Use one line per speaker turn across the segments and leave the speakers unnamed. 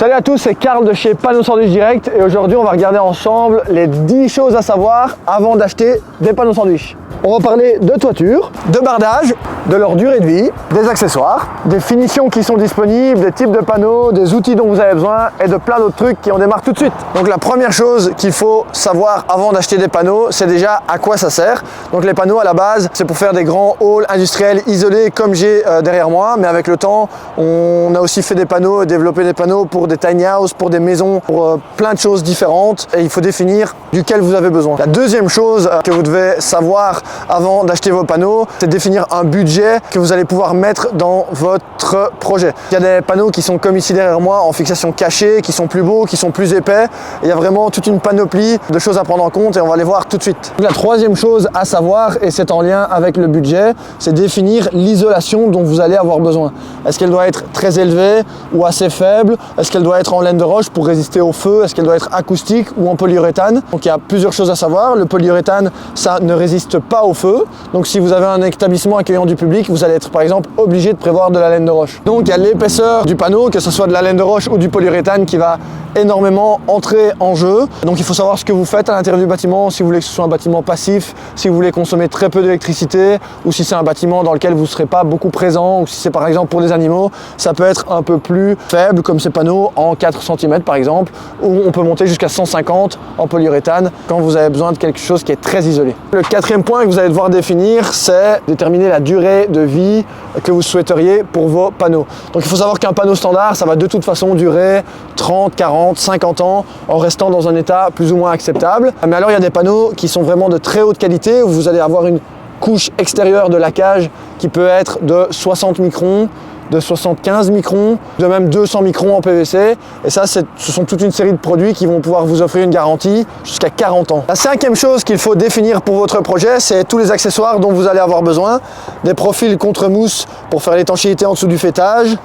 Salut à tous, c'est Karl de chez Panneaux Sandwich Direct et aujourd'hui on va regarder ensemble les 10 choses à savoir avant d'acheter des panneaux sandwich. On va parler de toiture, de bardage, de leur durée de vie, des accessoires, des finitions qui sont disponibles, des types de panneaux, des outils dont vous avez besoin et de plein d'autres trucs qui on démarre tout de suite. Donc la première chose qu'il faut savoir avant d'acheter des panneaux, c'est déjà à quoi ça sert. Donc les panneaux à la base, c'est pour faire des grands halls industriels isolés comme j'ai derrière moi, mais avec le temps, on a aussi fait des panneaux, développé des panneaux pour des tiny houses, pour des maisons, pour plein de choses différentes et il faut définir duquel vous avez besoin. La deuxième chose que vous devez savoir avant d'acheter vos panneaux, c'est définir un budget que vous allez pouvoir mettre dans votre projet. Il y a des panneaux qui sont comme ici derrière moi en fixation cachée, qui sont plus beaux, qui sont plus épais. Il y a vraiment toute une panoplie de choses à prendre en compte et on va les voir tout de suite. La troisième chose à savoir, et c'est en lien avec le budget, c'est définir l'isolation dont vous allez avoir besoin. Est-ce qu'elle doit être très élevée ou assez faible? Est-ce qu'elle doit être en laine de roche pour résister au feu? Est-ce qu'elle doit être acoustique ou en polyuréthane? Donc il y a plusieurs choses à savoir. Le polyuréthane, ça ne résiste pas au feu. Donc si vous avez un établissement accueillant du public, vous allez être par exemple obligé de prévoir de la laine de roche. Donc il y a l'épaisseur du panneau, que ce soit de la laine de roche ou du polyuréthane, qui va énormément entrer en jeu. Donc il faut savoir ce que vous faites à l'intérieur du bâtiment, si vous voulez que ce soit un bâtiment passif, si vous voulez consommer très peu d'électricité, ou si c'est un bâtiment dans lequel vous ne serez pas beaucoup présent, ou si c'est par exemple pour des animaux, ça peut être un peu plus faible comme ces panneaux en 4 cm par exemple, ou on peut monter jusqu'à 150 en polyuréthane quand vous avez besoin de quelque chose qui est très isolé. Le quatrième point que vous allez devoir définir, c'est déterminer la durée de vie que vous souhaiteriez pour vos panneaux. Donc il faut savoir qu'un panneau standard, ça va de toute façon durer 30, 40, 50 ans en restant dans un état plus ou moins acceptable. Mais alors il y a des panneaux qui sont vraiment de très haute qualité où vous allez avoir une couche extérieure de laquage qui peut être de 60 microns, de 75 microns, de même 200 microns en PVC. Et ça, ce sont toute une série de produits qui vont pouvoir vous offrir une garantie jusqu'à 40 ans. La cinquième chose qu'il faut définir pour votre projet, c'est tous les accessoires dont vous allez avoir besoin. Des profils contre mousse pour faire l'étanchéité en dessous du fêtage,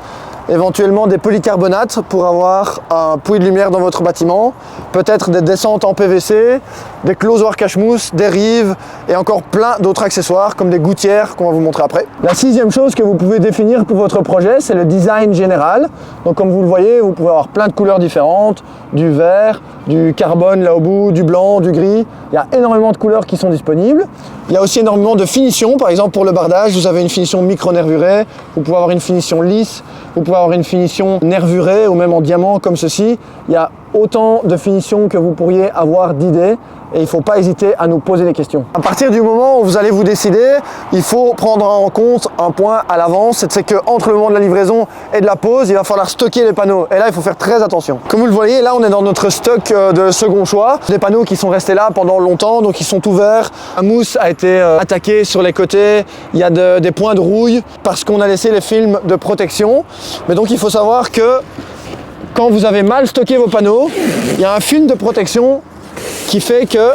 éventuellement des polycarbonates pour avoir un puits de lumière dans votre bâtiment, peut-être des descentes en PVC, des closoirs cache-mousse, des rives et encore plein d'autres accessoires comme des gouttières qu'on va vous montrer après. La sixième chose que vous pouvez définir pour votre projet, c'est le design général. Donc comme vous le voyez, vous pouvez avoir plein de couleurs différentes, du vert, du carbone là au bout, du blanc, du gris. Il y a énormément de couleurs qui sont disponibles. Il y a aussi énormément de finitions. Par exemple pour le bardage, vous avez une finition micro-nervurée, vous pouvez avoir une finition lisse, vous pouvez avoir une finition nervurée ou même en diamant comme ceci. Il y a autant de finitions que vous pourriez avoir d'idées et il ne faut pas hésiter à nous poser des questions. À partir du moment où vous allez vous décider, il faut prendre en compte un point à l'avance, c'est qu'entre le moment de la livraison et de la pose, il va falloir stocker les panneaux et là il faut faire très attention. Comme vous le voyez, là on est dans notre stock de second choix, des panneaux qui sont restés là pendant longtemps, donc ils sont ouverts. La mousse a été attaquée sur les côtés, il y a des points de rouille parce qu'on a laissé les films de protection. Mais donc il faut savoir que quand vous avez mal stocké vos panneaux, il y a un film de protection qui fait que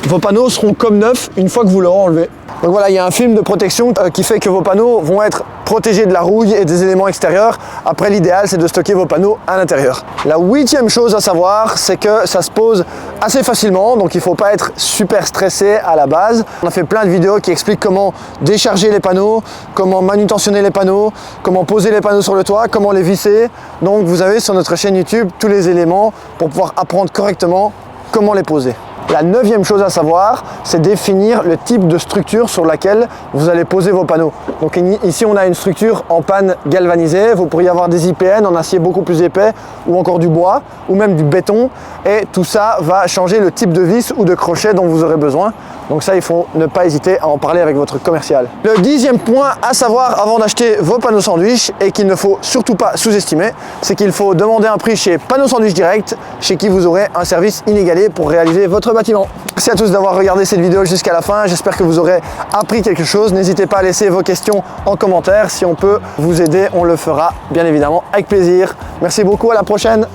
vos panneaux seront comme neufs une fois que vous l'aurez enlevé. Donc voilà, il y a un film de protection qui fait que vos panneaux vont être protégés de la rouille et des éléments extérieurs. Après, l'idéal, c'est de stocker vos panneaux à l'intérieur. La huitième chose à savoir, c'est que ça se pose assez facilement, donc il ne faut pas être super stressé à la base. On a fait plein de vidéos qui expliquent comment décharger les panneaux, comment manutentionner les panneaux, comment poser les panneaux sur le toit, comment les visser. Donc vous avez sur notre chaîne YouTube tous les éléments pour pouvoir apprendre correctement comment les poser. La neuvième chose à savoir, c'est définir le type de structure sur laquelle vous allez poser vos panneaux. Donc ici, on a une structure en panne galvanisée. Vous pourriez avoir des IPN en acier beaucoup plus épais ou encore du bois ou même du béton. Et tout ça va changer le type de vis ou de crochet dont vous aurez besoin. Donc ça, il faut ne pas hésiter à en parler avec votre commercial. Le dixième point à savoir avant d'acheter vos panneaux sandwich et qu'il ne faut surtout pas sous-estimer, c'est qu'il faut demander un prix chez Panneaux Sandwich Direct, chez qui vous aurez un service inégalé pour réaliser votre bâtiment. Merci à tous d'avoir regardé cette vidéo jusqu'à la fin. J'espère que vous aurez appris quelque chose. N'hésitez pas à laisser vos questions en commentaire. Si on peut vous aider, on le fera bien évidemment avec plaisir. Merci beaucoup, à la prochaine.